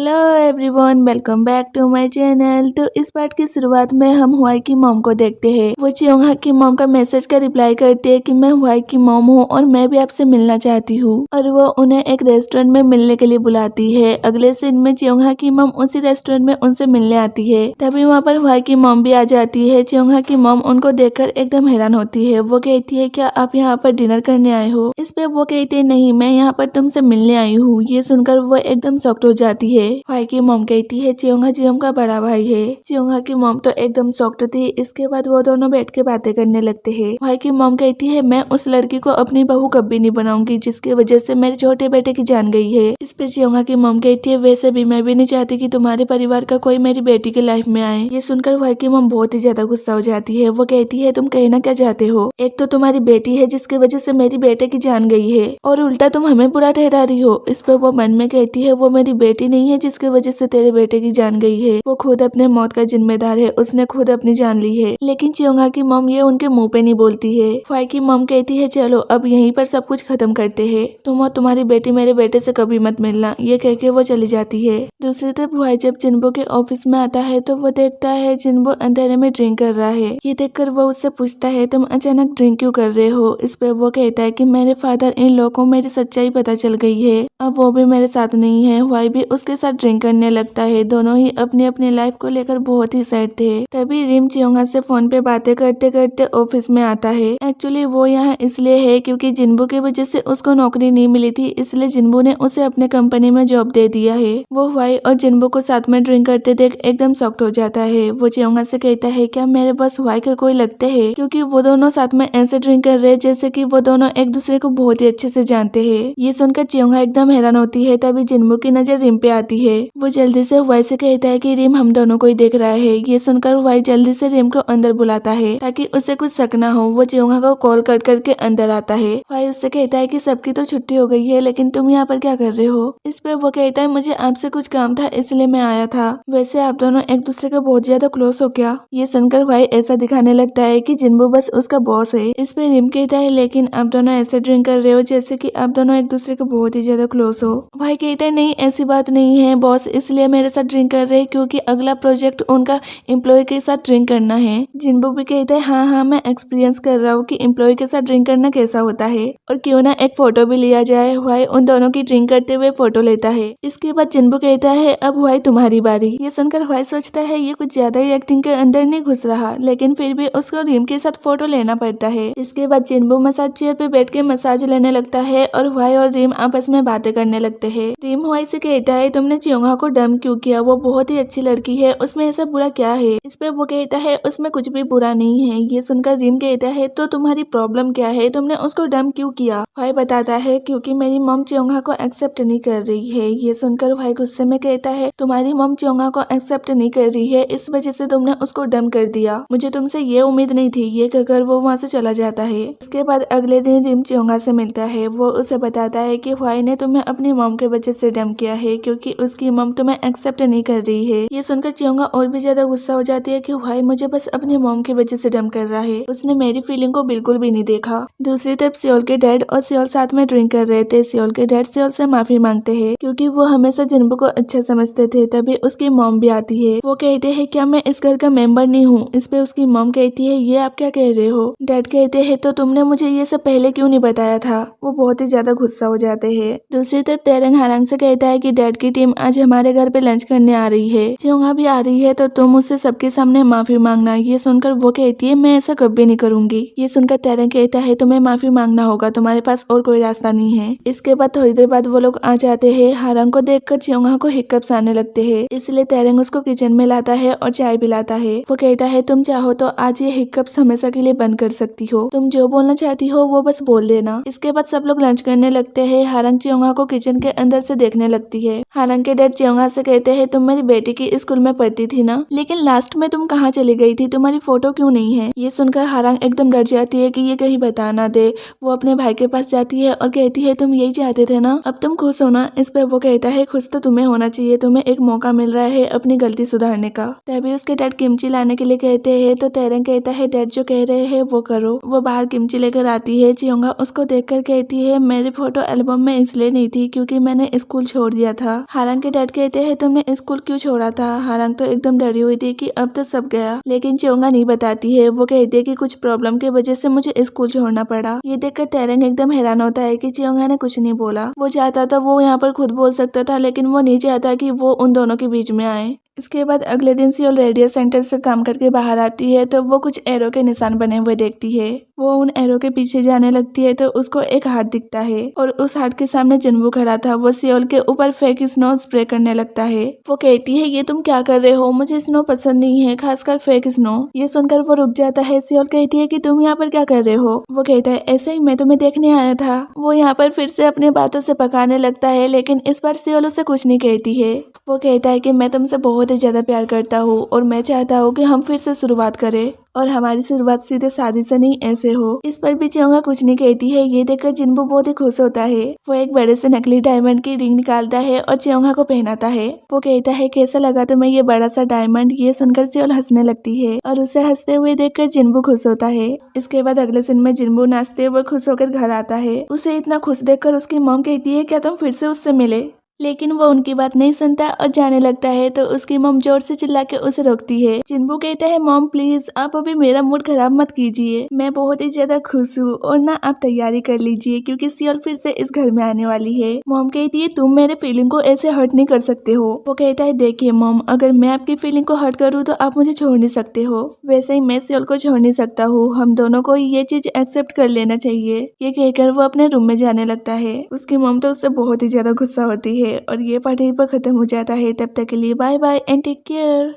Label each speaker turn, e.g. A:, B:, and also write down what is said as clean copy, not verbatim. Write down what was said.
A: Hello everyone, welcome back to my channel. तो इस part की शुरुआत में हम हुआई की मॉम को देखते हैं। वो चियोंगहा की मॉम का मैसेज का रिप्लाई करती है कि मैं हुआई की मॉम हूँ और मैं भी आपसे मिलना चाहती हूँ, और वो उन्हें एक रेस्टोरेंट में मिलने के लिए बुलाती है। अगले सीन में चियोंगहा की मॉम उसी रेस्टोरेंट में उनसे मिलने आती है। तभी वहाँ पर हुआई की मॉम भी आ जाती है। चियोंगहा की मॉम उनको देखकर एकदम हैरान होती है। वो कहती है क्या आप यहाँ पर डिनर करने आए हो? इस पे वो कहती है नहीं, मैं यहाँ पर तुमसे मिलने आई हूँ। ये सुनकर वो एकदम शॉक्ड हो जाती है। हुआई की मॉम कहती है चियोंगहा जियोंग का बड़ा भाई है। चियोंगहा की मॉम तो एकदम शॉक्ड थी। इसके बाद वो दोनों बैठ के बातें करने लगते हैं। हुआई की मॉम कहती है मैं उस लड़की को अपनी बहू कभी नहीं बनाऊंगी जिसकी वजह से मेरे छोटे बेटे की जान गई है। इस पे चियोंगहा की मॉम कहती है वैसे भी मैं भी नहीं चाहती कि तुम्हारे परिवार का कोई मेरी बेटी की लाइफ में आए। ये सुनकर हुआई की मॉम बहुत ही ज्यादा गुस्सा हो जाती है। वो कहती है तुम कहना क्या चाहते हो? एक तो तुम्हारी बेटी है जिसकी वजह से मेरी बेटे की जान गई है, और उल्टा तुम हमें बुरा ठहरा रही हो। इस पर वो मन में कहती है वो मेरी बेटी नहीं है जिसकी वजह से तेरे बेटे की जान गई है। वो खुद अपने मौत का जिम्मेदार है, उसने खुद अपनी जान ली है। लेकिन चियोंगहा की मॉम ये उनके मुंह पे नहीं बोलती है। हुआई की मॉम कहती है चलो अब यहीं पर सब कुछ खत्म करते हैं, तुम और तुम्हारी बेटी मेरे बेटे से कभी मत मिलना। ये कह के वो चली जाती है। दूसरी तरफ हुआई जब जिन्बो के ऑफिस में आता है तो वो देखता है जिन्बो अंधेरे में ड्रिंक कर रहा है। ये देखकर वो उससे पूछता है तुम अचानक ड्रिंक क्यों कर रहे हो? इस पे वो कहता है कि मेरे फादर इन लोगों को मेरी सच्चाई पता चल गई है, अब वो भी मेरे साथ नहीं है। हुआई भी उसके साथ ड्रिंक करने लगता है। दोनों ही अपनी अपनी लाइफ को लेकर बहुत ही सैड थे। तभी रिम चियोंगहा से फोन पे बातें करते करते ऑफिस में आता है। एक्चुअली वो यहाँ इसलिए है क्योंकि जिन्बू की वजह से उसको नौकरी नहीं मिली थी, इसलिए जिन्बू ने उसे अपने कंपनी में जॉब दे दिया है। वो हुआई और जिन्बू को साथ में ड्रिंक करते देख एकदम शॉक्ड हो जाता है। वो चियोंगहा से कहता है क्या मेरे बस हुआई के कोई लगते हैं, क्योंकि वो दोनों साथ में ऐसे ड्रिंक कर रहे जैसे कि वो दोनों एक दूसरे को बहुत ही अच्छे से जानते हैं। ये सुनकर चियोंगहा एकदम हैरान होती है। तभी जिन्बू की नजर रिम पे आती है। वो जल्दी से हुआई से कहता है कि रिम हम दोनों को ही देख रहा है। ये सुनकर हुआई जल्दी से रिम को अंदर बुलाता है ताकि उसे कुछ शक ना हो। वो चियोंगहा को कॉल कर करके अंदर आता है। हुआई उससे कहता है कि सबकी तो छुट्टी हो गई है, लेकिन तुम यहाँ पर क्या कर रहे हो? इस पे वो कहता है मुझे आपसे कुछ काम था इसलिए मैं आया था। वैसे आप दोनों एक दूसरे के बहुत ज्यादा क्लोज हो क्या? ये सुनकर हुआई ऐसा दिखाने लगता है कि जिन्बू बस उसका बॉस है। इस पे रिम कहता है लेकिन आप दोनों ऐसे ड्रिंक कर रहे हो जैसे कि आप दोनों एक दूसरे के बहुत ही ज्यादा क्लोज हो। भाई कहता है नहीं ऐसी बात नहीं है बॉस, इसलिए मेरे साथ ड्रिंक कर रहे हैं क्योंकि अगला प्रोजेक्ट उनका एम्प्लॉय के साथ ड्रिंक करना है। जिन्बू भी कहता है हाँ मैं एक्सपीरियंस कर रहा हूँ कि एम्प्लॉय के साथ ड्रिंक करना कैसा होता है, और क्यों ना एक फोटो भी लिया जाए। हुआई उन दोनों की ड्रिंक करते हुए फोटो लेता है। इसके बाद जिन्बू कहता है अब हुआई तुम्हारी बारी। ये सुनकर हुआई सोचता है ये कुछ ज्यादा ही एक्टिंग के अंदर नहीं घुस रहा, लेकिन फिर भी उसको रिम के साथ फोटो लेना पड़ता है। इसके बाद जिन्बू मसाज चेयर पे बैठ के मसाज लेने लगता है और हुआई और रिम आपस में बातें करने लगते हैं। रिम हुआई से कहता है तुमने चियोंगहा को डम क्यों किया? वो बहुत ही अच्छी लड़की है, उसमें ऐसा बुरा क्या है? इस पे वो कहता है उसमें कुछ भी बुरा नहीं है। ये सुनकर रिम कहता है तो तुम्हारी प्रॉब्लम क्या है, तुमने उसको डम क्यों किया? हुआई बताता है क्योंकि मेरी मॉम चियोंगहा को एक्सेप्ट नहीं कर रही है। ये सुनकर हुआई गुस्से में कहता है तुम्हारी मॉम चियोंगहा को एक्सेप्ट नहीं कर रही है, इस वजह से तुमने उसको डम कर दिया। मुझे तुमसे ये उम्मीद नहीं थी। ये कहकर वो वहाँ से चला जाता है। इसके बाद अगले दिन रिम चियोंगहा से मिलता है। वो उसे बताता है कि हुआई ने तुम्हें अपनी मॉम के वजह से डम किया है क्योंकि उसकी मॉम तुम्हें एक्सेप्ट नहीं कर रही है। ये सुनकर चियोंगहा और भी ज्यादा गुस्सा हो जाती है कि हुआई मुझे बस अपनी मॉम की वजह से डम कर रहा है, उसने मेरी फीलिंग को बिल्कुल भी नहीं देखा। दूसरी तरफ सियोल के डैड और सियोल साथ में ड्रिंक कर रहे थे। सियोल के डैड सियोल से माफी मांगते हैं क्योंकि वो हमेशा जिन्बू को अच्छा समझते थे। तभी उसकी मॉम भी आती है। वो कहते हैं क्या मैं इस घर का मेंबर नहीं हूँ? इस पे उसकी मॉम कहती है ये आप क्या कह रहे हो? डैड कहते हैं तो तुमने मुझे ये सब पहले क्यों नहीं बताया था? वो बहुत ही ज्यादा गुस्सा हो जाते हैं। दूसरी तरफ तेरंग हारंग से कहता है कि डैड की टीम आज हमारे घर पे लंच करने आ रही है, चियोंगहा भी आ रही है, तो तुम उससे सबके सामने माफी मांगना। ये सुनकर वो कहती है मैं ऐसा कभी नहीं करूंगी। ये सुनकर तेरंग कहता है तुम्हें माफी मांगना होगा, तुम्हारे पास और कोई रास्ता नहीं है। इसके बाद थोड़ी देर बाद वो लोग आ जाते हैं। हारंग को देखकर चियोंगहा को हिक्कप्स आने लगते हैं, इसलिए तेरंग उसको किचन में लाता है और चाय पिलाता है। वो कहता है तुम चाहो तो आज ये हिक्कप्स हमेशा के लिए बंद कर सकती हो, तुम जो बोलना चाहती हो वो बस बोल देना। इसके बाद सब लोग लंच करने लगते हैं। हारंग चियोंगहा को किचन के अंदर से देखने लगती है। हारंग के डैड चियोंगहा से कहते हैं तुम मेरी बेटी की स्कूल में पढ़ती थी ना, लेकिन लास्ट में तुम कहाँ चली गई थी? तुम्हारी फोटो क्यों नहीं है? ये सुनकर हारंग एकदम डर जाती है कि ये कहीं बता ना दे। वो अपने भाई के पास जाती है और कहती है तुम यही चाहते थे ना, अब तुम खुश हो ना? इस पर वो कहता है खुश तो तुम्हें होना चाहिए, तुम्हें एक मौका मिल रहा है अपनी गलती सुधारने का। तभी उसके डैड किमची लाने के लिए कहते हैं तो तेरंग कहता है डैड जो कह रहे हैं वो करो। वो बाहर किमची लेकर आती है। चियोंगहा उसको देखकर कहती है मेरी फोटो एल्बम में इसलिए नहीं थी क्योंकि मैंने स्कूल छोड़ दिया था। हारंग के डैड कहते हैं तुमने स्कूल क्यों छोड़ा था। हारंग तो एकदम डरी हुई थी कि अब तो सब गया, लेकिन चियोंगा नहीं बताती है। वो कहती है कि कुछ प्रॉब्लम की वजह से मुझे स्कूल छोड़ना पड़ा। ये देखकर तारंग एकदम हैरान होता है कि चियोंगा ने कुछ नहीं बोला। वो चाहता था वो यहाँ पर खुद बोल सकता था, लेकिन वो नहीं चाहता कि वो उन दोनों के बीच में आए। इसके बाद अगले दिन सियोल रेडियो सेंटर से काम करके बाहर आती है तो वो कुछ एरो के निशान बने हुए देखती है। वो उन एरो के पीछे जाने लगती है तो उसको एक हार्ट दिखता है और उस हार्ट के सामने जिन्बू खड़ा था। वो सियोल के ऊपर फेक स्नो स्प्रे करने लगता है। वो कहती है ये तुम क्या कर रहे हो, मुझे स्नो पसंद नहीं है, खासकर फेक स्नो। ये सुनकर वो रुक जाता है। सियोल कहती है कि तुम यहाँ पर क्या कर रहे हो। वो कहता है ऐसे ही, मैं तुम्हें देखने आया था। वो यहाँ पर फिर से अपने बातों से पकाने लगता है, लेकिन इस बार सियोल उसे कुछ नहीं कहती है। वो कहता है कि मैं तुमसे बहुत ही ज्यादा प्यार करता हूँ और मैं चाहता हूँ कि हम फिर से शुरुआत करें और हमारी शुरुआत सीधे शादी से नहीं ऐसे हो। इस पर भी चियोंगा कुछ नहीं कहती है। ये देखकर जिन्बू बहुत ही खुश होता है। वो एक बड़े से नकली डायमंड की रिंग निकालता है और चियोंगा को पहनाता है। वो कहता है कैसा लगा तुम्हें ये बड़ा सा डायमंड। ये सुनकर सियोल हंसने लगती है और उसे हंसते हुए देखकर जिन्बू खुश होता है। इसके बाद अगले दिन में जिन्बू नाचते हुए खुश होकर घर आता है। उसे इतना खुश देखकर उसकी मॉम कहती है क्या तुम फिर से उससे मिले, लेकिन वो उनकी बात नहीं सुनता और जाने लगता है तो उसकी मॉम जोर से चिल्ला के उसे रोकती है। जिन्बू कहता है मॉम प्लीज आप अभी मेरा मूड खराब मत कीजिए, मैं बहुत ही ज्यादा खुश हूँ और ना आप तैयारी कर लीजिए क्योंकि सियोल फिर से इस घर में आने वाली है। मॉम कहती है तुम मेरे फीलिंग को ऐसे हर्ट नहीं कर सकते हो। वो कहता है देखिए मॉम, अगर मैं आपकी फीलिंग को हर्ट करूँ तो आप मुझे छोड़ नहीं सकते हो, वैसे ही मैं सियोल को छोड़ नहीं सकता हूँ। हम दोनों को ये चीज एक्सेप्ट कर लेना चाहिए। ये कहकर वो अपने रूम में जाने लगता है। उसकी मॉम तो उससे बहुत ही ज्यादा गुस्सा होती है और ये पार्ट यहीं पर खत्म हो जाता है। तब तक के लिए bye bye and take care.